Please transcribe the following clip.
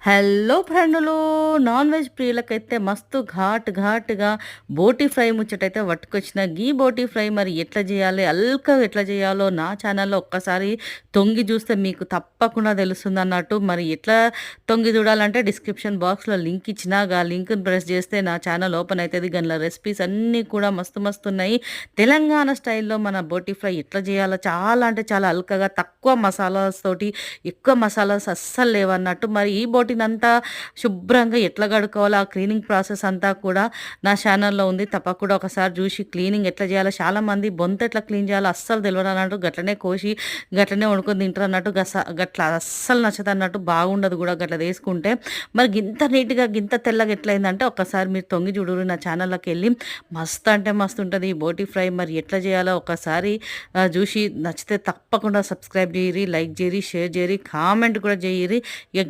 Hello ఫ్రెండులు. Non veg ప్రియులకైతే మస్తు ఘాటుగా బోటీ fry ముచ్చటైతే పట్టుకొచ్చిన. గీ బోటీ fry మరి ఎట్లా చేయాలి, అల్కగా ఎట్లా చేయాలో నా ఛానల్లో ఒక్కసారి తొంగి చూస్తే మీకు తప్పకుండా తెలుస్తుందన్నట్టు. మరి ఎట్లా తొంగి చూడాలంటే డిస్క్రిప్షన్ బాక్స్లో లింక్ ఇచ్చిన, ఆ లింక్ని ప్రెస్ చేస్తే నా ఛానల్ ఓపెన్ అవుతుంది. గండ్ల రెసిపీస్ అన్నీ కూడా మస్తు ఉన్నాయి. తెలంగాణ స్టైల్లో మన బోటీ ఫ్రై ఎట్లా చేయాలో చాలా అంటే చాలా అల్కగా, తక్కువ మసాలాస్ తోటి, ఎక్కువ మసాలాస్ అస్సలు లేవన్నట్టు. మరి ఈ బోటినంతా శుభ్రంగా ఎట్లా కడుక్కోవాలో ఆ క్లీనింగ్ ప్రాసెస్ అంతా కూడా నా ఛానల్లో ఉంది. తప్పకుండా ఒకసారి చూసి క్లీనింగ్ ఎట్లా చేయాలో, చాలామంది బొంత ఎట్లా క్లీన్ చేయాలో అస్సలు తెలియదు అన్నట్టు, గట్లనే కోసి గట్లనే వండుకొని తింటారు అన్నట్టు. గట్ల అస్సలు నచ్చదు అన్నట్టు, బాగుండదు కూడా గట్ల వేసుకుంటే. మరి గింత నీట్గా గింత తెల్లగా ఎట్లయిందంటే ఒకసారి మీరు తొంగి చూడురు నా ఛానల్లోకి వెళ్ళి. మస్తు అంటే మస్తు ఉంటుంది ఈ బోటీ ఫ్రై. మరి ఎట్లా చేయాలో ఒకసారి చూసి నచ్చితే తప్పకుండా సబ్స్క్రైబ్ చేయరి, లైక్ చేయరి, షేర్ చేయరి, కామెంట్ కూడా చేయరి. ఇక